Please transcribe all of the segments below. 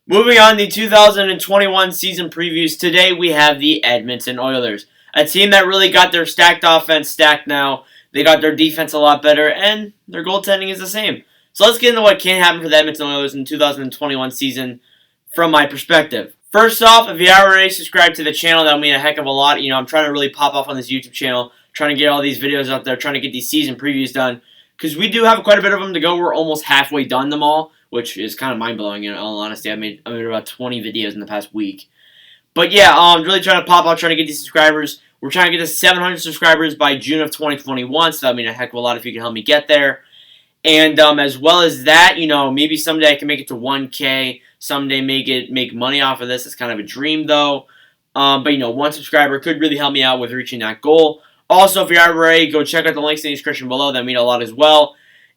Moving on, the 2021 season previews. Today we have the Edmonton Oilers, a team that really got their stacked offense stacked now. They got their defense a lot better, and their goaltending is the same. So let's get into what can happen for the Edmonton Oilers in the 2021 season from my perspective. First off, if you haven't already subscribed to the channel, that would mean a heck of a lot. I'm trying to really pop off on this YouTube channel, trying to get all these videos out there, trying to get these season previews done, because we do have quite a bit of them to go. We're almost halfway done them all, which is kind of mind-blowing in all honesty. I made about 20 videos in the past week. But yeah, really trying to pop out, trying to get these subscribers. We're trying to get to 700 subscribers by June of 2021, so that would mean a heck of a lot if you can help me get there. And as well as that, maybe someday I can make it to 1K. Someday make money off of this. It's kind of a dream, though. But, one subscriber could really help me out with reaching that goal. Also, if you're not already, go check out the links in the description below. That mean a lot as well.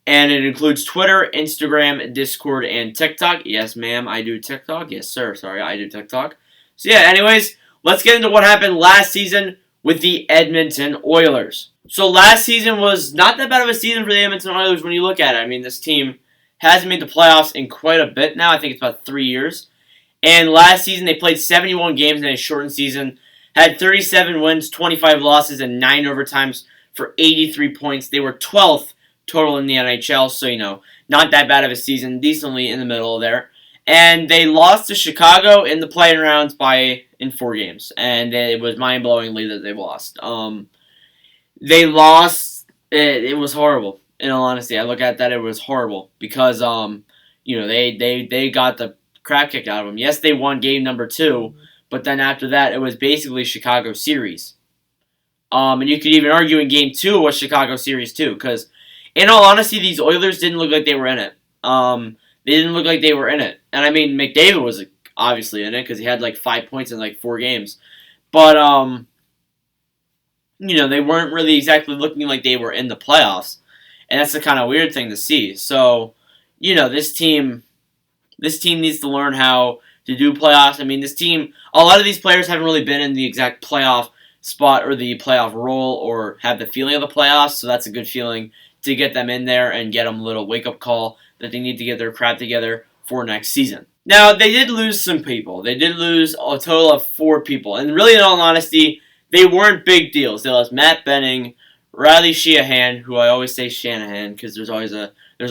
And it includes Twitter, Instagram, Discord, and TikTok. Yes, ma'am, I do TikTok. Yes, sir. Sorry, I do TikTok. So, yeah, anyways, let's get into what happened last season with the Edmonton Oilers. So, last season was not that bad of a season for the Edmonton Oilers when you look at it. I mean, this team hasn't made the playoffs in quite a bit now. I think it's about 3 years. And last season, they played 71 games in a shortened season, had 37 wins, 25 losses, and 9 overtimes for 83 points. They were 12th total in the NHL, so, not that bad of a season, decently in the middle there. And they lost to Chicago in the play-in rounds in 4 games, and it was mind-blowingly that they lost. They lost, it was horrible, in all honesty. I look at that, it was horrible, because, they got the crap kicked out of them. Yes, they won game number 2, but then after that, it was basically Chicago series. And you could even argue in game 2 was Chicago series too, because in all honesty, these Oilers didn't look like they were in it. They didn't look like they were in it. And I mean, McDavid was obviously in it because he had like 5 points in like 4 games. But, they weren't really exactly looking like they were in the playoffs. And that's the kind of weird thing to see. So, this team needs to learn how to do playoffs. I mean, this team, a lot of these players haven't really been in the exact playoff spot or the playoff role or have the feeling of the playoffs. So that's a good feeling to get them in there and get them a little wake-up call that they need to get their crap together for next season. Now, they did lose some people. They did lose a total of 4 people. And really, in all honesty, they weren't big deals. They lost Matt Benning, Riley Sheahan, who I always say Shanahan because there's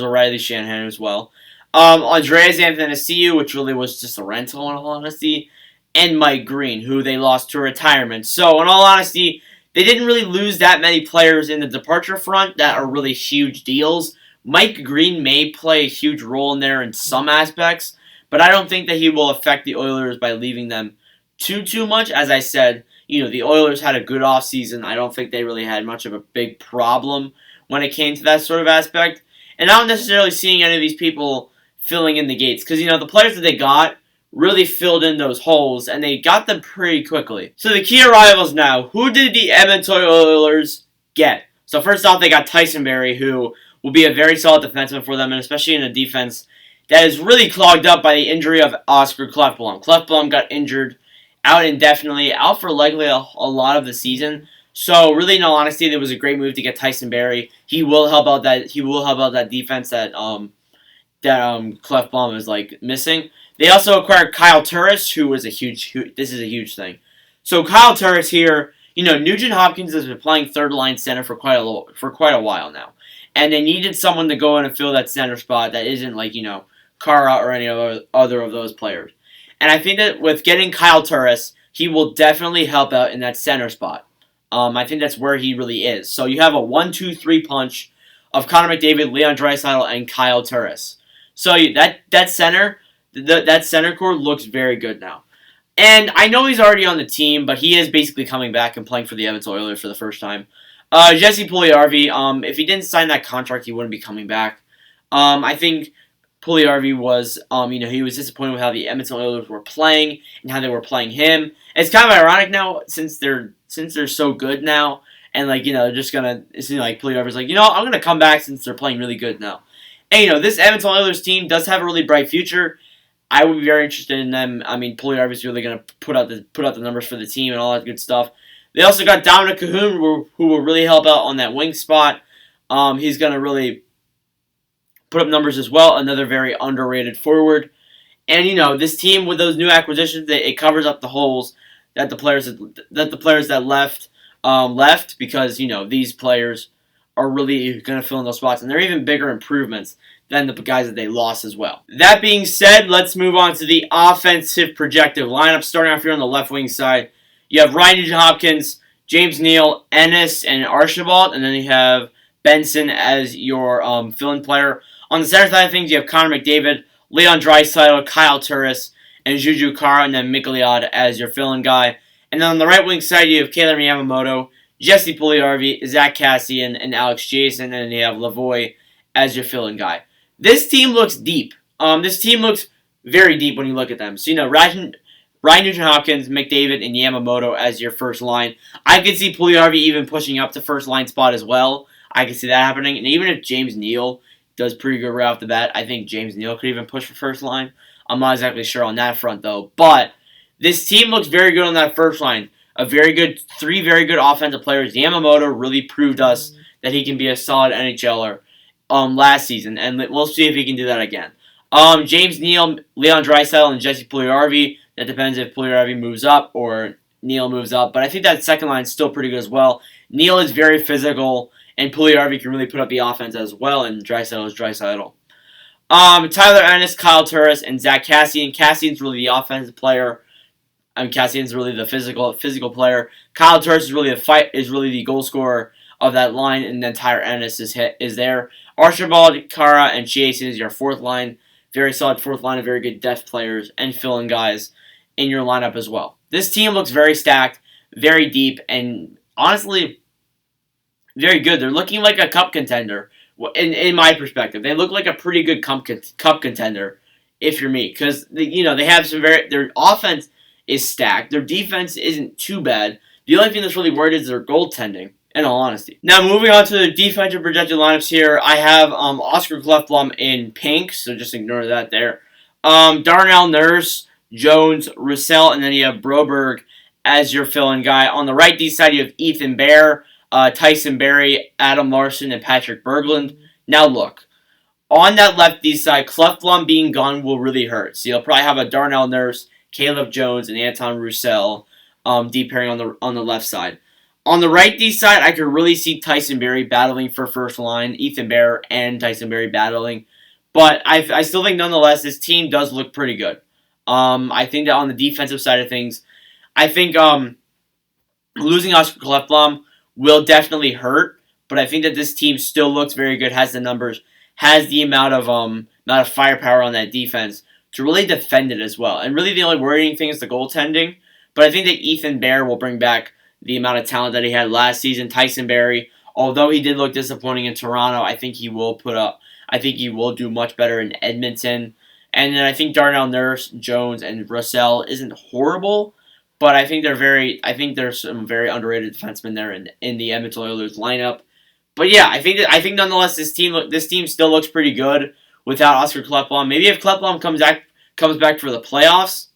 a Riley Shanahan as well. Andreas Athanasiou, which really was just a rental in all honesty, and Mike Green, who they lost to retirement. So, in all honesty, they didn't really lose that many players in the departure front that are really huge deals. Mike Green may play a huge role in there in some aspects, but I don't think that he will affect the Oilers by leaving them too much. As I said, the Oilers had a good offseason. I don't think they really had much of a big problem when it came to that sort of aspect. And I'm not necessarily seeing any of these people filling in the gates, because, the players that they got really filled in those holes, and they got them pretty quickly. So the key arrivals now, who did the Edmonton Oilers get? So first off, they got Tyson Barrie, who will be a very solid defenseman for them, and especially in a defense that is really clogged up by the injury of Oscar Klefbom. Klefbom got injured, out indefinitely, out for likely a lot of the season. So really, in all honesty, it was a great move to get Tyson Barrie. He will help out that defense that Klefbom is missing. They also acquired Kyle Turris, who was this is a huge thing. So Kyle Turris here, Nugent Hopkins has been playing third line center for quite a while now, and they needed someone to go in and fill that center spot that isn't Kara or any other of those players. And I think that with getting Kyle Turris, he will definitely help out in that center spot. I think that's where he really is. So you have a 1-2-3 punch of Connor McDavid, Leon Draisaitl, and Kyle Turris. So that center core looks very good now. And I know he's already on the team, but he is basically coming back and playing for the Edmonton Oilers for the first time. Jesse Puljujarvi, if he didn't sign that contract, he wouldn't be coming back. I think Puljujarvi was, he was disappointed with how the Edmonton Oilers were playing and how they were playing him. It's kind of ironic now since they're so good now, and they're just gonna. It seems like Puljujarvi's I'm gonna come back since they're playing really good now. And this Edmonton Oilers team does have a really bright future. I would be very interested in them. I mean, Puljujarvi's really gonna put out the numbers for the team and all that good stuff. They also got Dominic Cahoon, who will really help out on that wing spot. He's gonna really put up numbers as well. Another very underrated forward. And this team with those new acquisitions, it covers up the holes that the players that left because these players are really going to fill in those spots, and they're even bigger improvements than the guys that they lost as well. That being said, let's move on to the offensive projected lineup. Starting off here on the left wing side, you have Ryan Nugent-Hopkins, James Neal, Ennis, and Archibald, and then you have Benson as your fill-in player. On the center side of things, you have Connor McDavid, Leon Draisaitl, Kyle Turris, and Juju Kara, and then Mikoliad as your fill-in guy. And then on the right wing side, you have Kailer Yamamoto, Jesse Puljujarvi, Zach Kassian, and Alex Jason, and then you have Lavoie as your fill-in guy. This team looks deep. This team looks very deep when you look at them. So, Ryan Nugent-Hopkins, McDavid, and Yamamoto as your first line. I could see Puljujarvi even pushing up to first line spot as well. I could see that happening. And even if James Neal does pretty good right off the bat, I think James Neal could even push for first line. I'm not exactly sure on that front, though. But this team looks very good on that first line. Three very good offensive players. Yamamoto really proved us that he can be a solid NHLer last season, and we'll see if he can do that again. James Neal, Leon Draisaitl, and Jesse Puljujarvi. That depends if Puljujarvi moves up or Neal moves up, but I think that second line is still pretty good as well. Neal is very physical, and Puljujarvi can really put up the offense as well, and Draisaitl is Draisaitl. Tyler Ennis, Kyle Turris, and Zach Kassian. Kassian's really the offensive player. Kassian's really the physical player. Kyle Turris is really the goal scorer of that line, and then Tyler Ennis is there. Archibald, Kara, and Jason is your fourth line. Very solid fourth line of very good depth players and fill-in guys in your lineup as well. This team looks very stacked, very deep, and honestly, very good. They're looking like a cup contender, in my perspective. They look like a pretty good cup contender, if you're me, because they have their offense is stacked. Their defense isn't too bad. The only thing that's really worried is their goaltending, in all honesty. Now, moving on to the defensive projected lineups here, I have Oscar Klefblom in pink, so just ignore that there. Darnell Nurse, Jones, Roussel, and then you have Broberg as your fill-in guy. On the right D side, you have Ethan Bear, Tyson Barrie, Adam Larson, and Patrick Berglund. Now look, on that left D side, Klefblom being gone will really hurt. So you'll probably have a Darnell Nurse, Caleb Jones, and Anton Roussel deep pairing on the left side. On the right D side, I could really see Tyson Barrie battling for first line, Ethan Bear and Tyson Barrie battling. But I still think, nonetheless, this team does look pretty good. I think that on the defensive side of things, I think losing Oscar Klefblom will definitely hurt. But I think that this team still looks very good, has the numbers, has the amount of firepower on that defense to really defend it as well. And really the only worrying thing is the goaltending. But I think that Ethan Bear will bring back the amount of talent that he had last season. Tyson Barrie, although he did look disappointing in Toronto, I think he will do much better in Edmonton. And then I think Darnell Nurse, Jones, and Roussel isn't horrible, but I think there's some very underrated defensemen there in the Edmonton Oilers lineup. But yeah, I think nonetheless this team still looks pretty good without Oscar Klefblom. Maybe if Klefblom comes back for the playoffs,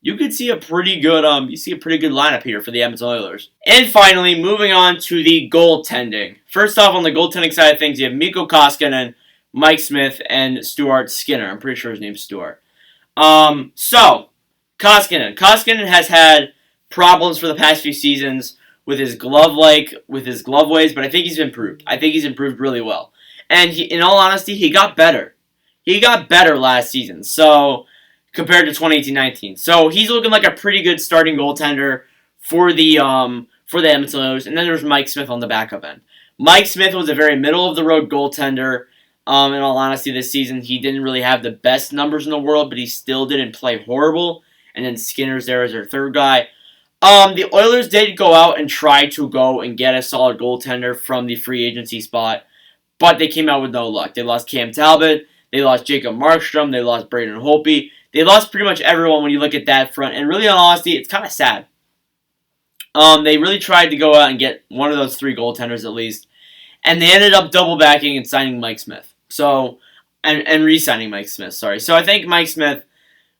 you could see a pretty good lineup here for the Edmonton Oilers. And finally, moving on to the goaltending. First off, on the goaltending side of things, you have Mikko Koskinen, Mike Smith, and Stuart Skinner. I'm pretty sure his name's Stuart. So Koskinen has had problems for the past few seasons with his glove ways, but I think he's improved. I think he's improved really well. And in all honesty, he got better. He got better last season. So compared to 2018-19. So he's looking like a pretty good starting goaltender for the Edmonton Oilers. And then there's Mike Smith on the backup end. Mike Smith was a very middle-of-the-road goaltender. In all honesty, this season he didn't really have the best numbers in the world, but he still didn't play horrible. And then Skinner's there as their third guy. The Oilers did go out and try to go and get a solid goaltender from the free agency spot, but they came out with no luck. They lost Cam Talbot. They lost Jacob Markstrom. They lost Braden Holtby. They lost pretty much everyone when you look at that front. And really, in all honesty, it's kind of sad. They really tried to go out and get one of those three goaltenders at least. And they ended up double backing and signing Mike Smith. And re-signing Mike Smith, sorry. So I think Mike Smith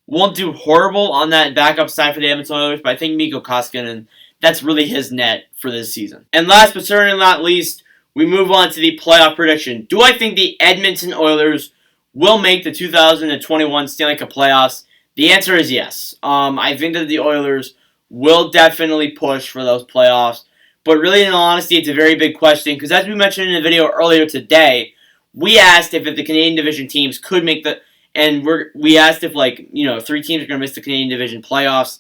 won't do horrible on that backup side for the Edmonton Oilers, but I think Mikko Koskinen, that's really his net for this season. And last but certainly not least, we move on to the playoff prediction. Do I think the Edmonton Oilers will make the 2021 Stanley Cup playoffs? The answer is yes. I think that the Oilers will definitely push for those playoffs. But really, in all honesty, it's a very big question because, as we mentioned in the video earlier today, we asked if the Canadian Division teams could make the, and we asked if 3 teams are going to miss the Canadian Division playoffs,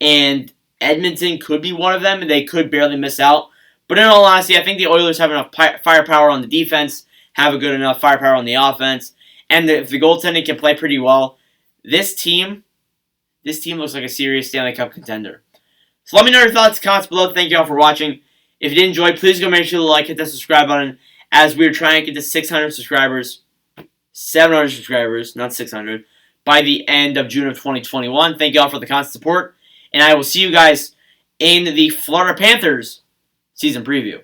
and Edmonton could be one of them, and they could barely miss out. But in all honesty, I think the Oilers have enough firepower on the defense, have a good enough firepower on the offense, and if the goaltending can play pretty well, this team looks like a serious Stanley Cup contender. So let me know your thoughts in the comments below. Thank you all for watching. If you did enjoy, please go make sure to like, hit that subscribe button, as we're trying to get to 600 subscribers, 700 subscribers, not 600, by the end of June of 2021. Thank you all for the constant support, and I will see you guys in the Florida Panthers season preview.